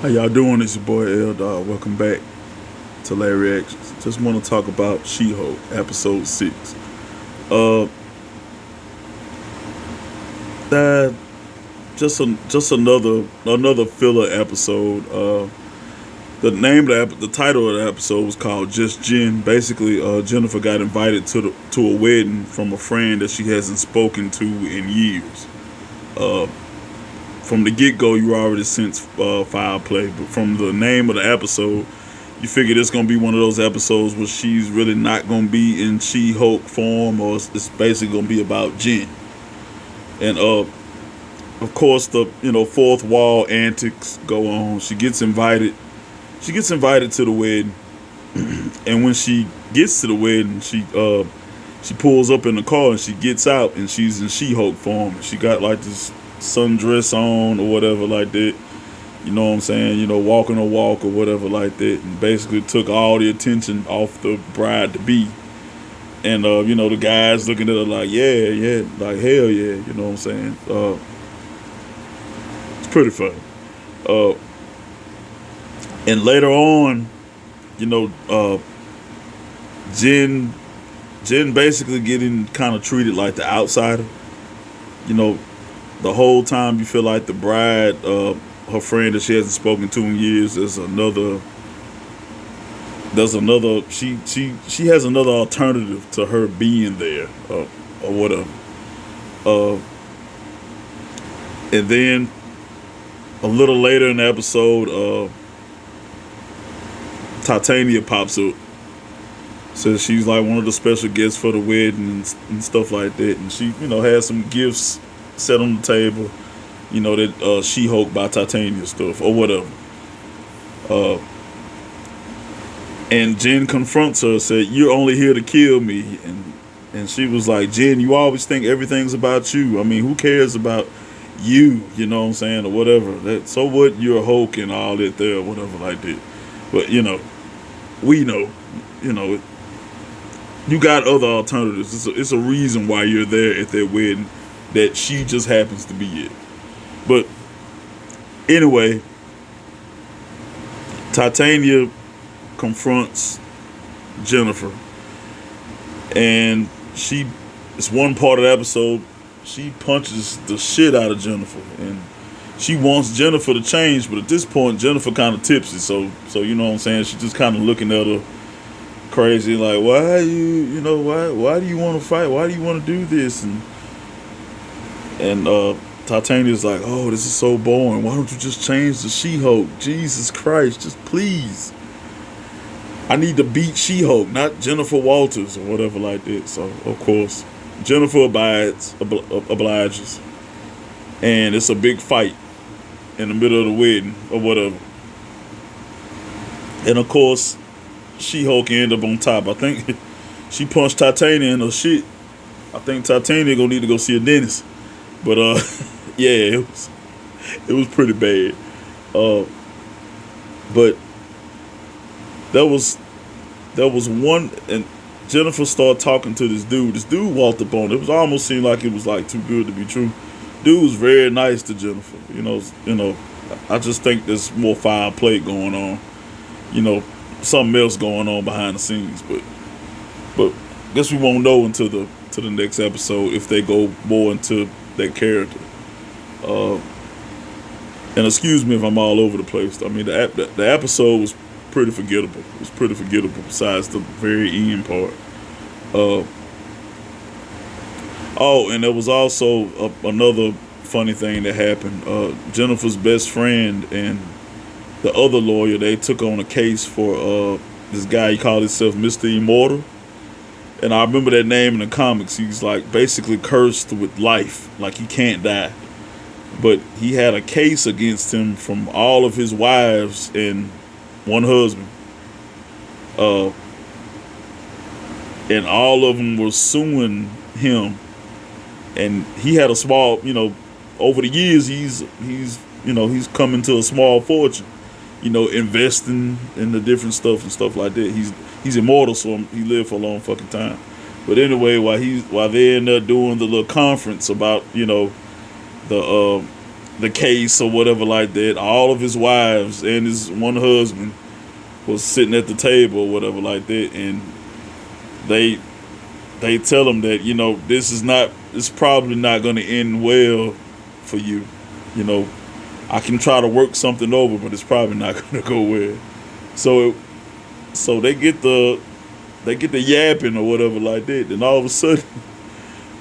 How y'all doing? It's your boy L Dog. Welcome back to Larry Reactions. Just want to talk about She-Hulk, episode 6. Uh, that just another filler episode. The name of the title of the episode was called Just Jen. Basically, Jennifer got invited to a wedding from a friend that she hasn't spoken to in years. Uh, from the get go, you already sense foul play, but from the name of the episode, you figure it's gonna be one of those episodes where she's really not gonna be in She-Hulk form, or it's basically gonna be about Jen. And of course, the fourth wall antics go on. She gets invited. She gets invited to the wedding, and when she gets to the wedding, she pulls up in the car and she gets out and she's in She-Hulk form. She got like this sundress on or whatever like that. You know what I'm saying? Walking a walk or whatever like that, and basically took all the attention off the bride to be. And the guys looking at her like, yeah, yeah, like hell yeah. You know what I'm saying? It's pretty funny. Uh, and later on, you know, uh, Jen, Jen basically getting kind of treated like the outsider. You know, the whole time you feel like the bride, her friend that she hasn't spoken to in years, she has another alternative to her being there, or whatever. Uh, and then a little later in the episode, Titania pops up. Says she's like one of the special guests for the wedding and stuff like that, and she has some gifts set on the table. That She-Hulk by Titania stuff or whatever. Uh, and Jen confronts her, said, "You're only here to kill me." And she was like, "Jen, you always think everything's about you. I mean, who cares about you? You know what I'm saying, or whatever. So what? You're a Hulk and all that there, or whatever like that. But we know, you know, you got other alternatives. It's a reason why you're there at that wedding that she just happens to be at. But anyway, Titania confronts Jennifer, and it's one part of the episode, she punches the shit out of Jennifer, and she wants Jennifer to change, but at this point, Jennifer kind of tipsy, so you know what I'm saying. She's just kind of looking at her crazy, like, why do you want to fight? Why do you want to do this? And Titania's like, oh, this is so boring. Why don't you just change the She-Hulk? Jesus Christ, just please. I need to beat She-Hulk, not Jennifer Walters or whatever like that. So of course, Jennifer obliges, and it's a big fight in the middle of the wedding or whatever. And of course, She-Hulk end up on top. I think she punched Titania in her shit. I think Titania gonna need to go see a dentist. But yeah, it was pretty bad. Uh, but there was one, and Jennifer started talking to this dude. This dude walked up on. It was almost seemed like it was like too good to be true. Dude was very nice to Jennifer. I just think there's more foul play going on. You know, something else going on behind the scenes. But guess we won't know until the next episode if they go more into that character. Uh, and excuse me if I'm all over the place. I mean, the episode was pretty forgettable. It was pretty forgettable besides the very end part. Uh, oh, and there was also another funny thing that happened. Jennifer's best friend and the other lawyer, they took on a case for this guy. He called himself Mr. Immortal. And I remember that name in the comics. He's like basically cursed with life, like he can't die. But he had a case against him from all of his wives and one husband. Uh, and all of them were suing him. And he had a small, over the years he's come into a small fortune, investing in the different stuff and stuff like that. He's immortal, so he lived for a long fucking time. But anyway, while they're in there doing the little conference about the the case or whatever like that. All of his wives and his one husband was sitting at the table or whatever like that, and they tell him that, this is not, it's probably not going to end well for you. You know, I can try to work something over, but it's probably not going to go well. So they get the yapping or whatever like that. Then all of a sudden,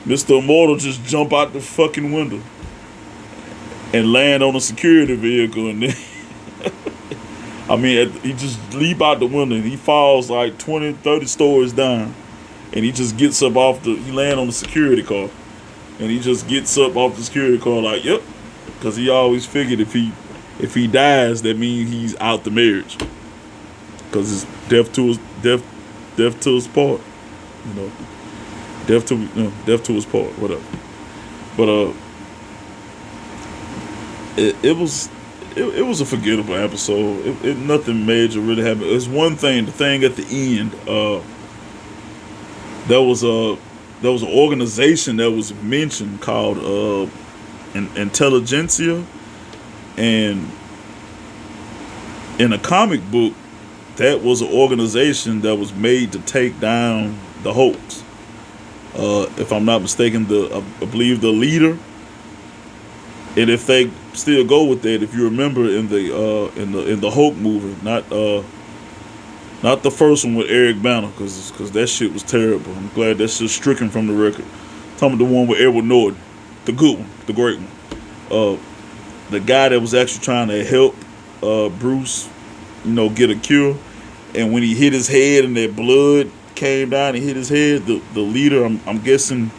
Mr. Immortal just jump out the fucking window and land on a security vehicle, and then he just leap out the window and he falls like 20, 30 stories down, and he just gets up he land on the security car, and he just gets up off the security car like, yep, because he always figured if he dies, that means he's out the marriage, because it's death to his part, death to his part, whatever. But it was a forgettable episode. Nothing major really happened. There's one thing. The thing at the end. There was an organization that was mentioned called Intelligentsia, and in a comic book, that was an organization that was made to take down the hoax. If I'm not mistaken, I believe the leader. And if they still go with that, if you remember in the Hulk movie, not the first one with Eric Banner, because that shit was terrible. I'm glad that's just stricken from the record. I'm talking about the one with Edward Norton, the good one, the great one. The guy that was actually trying to help Bruce, get a cure, and when he hit his head and that blood came down and hit his head, the leader, I'm guessing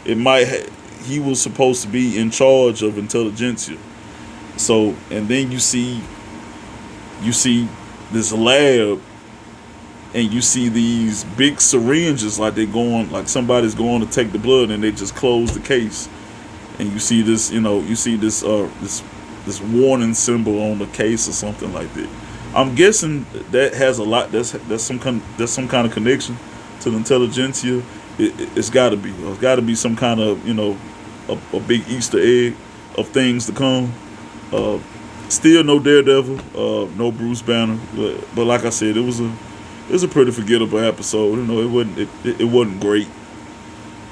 he was supposed to be in charge of Intelligentsia. So, and then you see this lab, and you see these big syringes, like somebody's going to take the blood, and they just close the case, and you see this, this warning symbol on the case or something like that. I'm guessing that has a lot. That's some kind of connection to the Intelligentsia. It's got to be. It's got to be some kind of a big Easter egg of things to come. Still no Daredevil, no Bruce Banner, but like I said, it was a pretty forgettable episode. It wasn't great.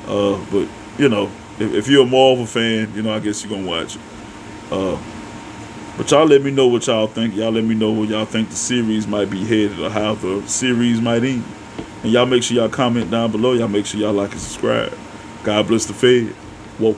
But if you're a Marvel fan, I guess you're gonna watch it. But y'all let me know what y'all think. Y'all let me know where y'all think the series might be headed, or how the series might end. And y'all make sure y'all comment down below. Y'all make sure y'all like and subscribe. God bless the Fed. Whoa.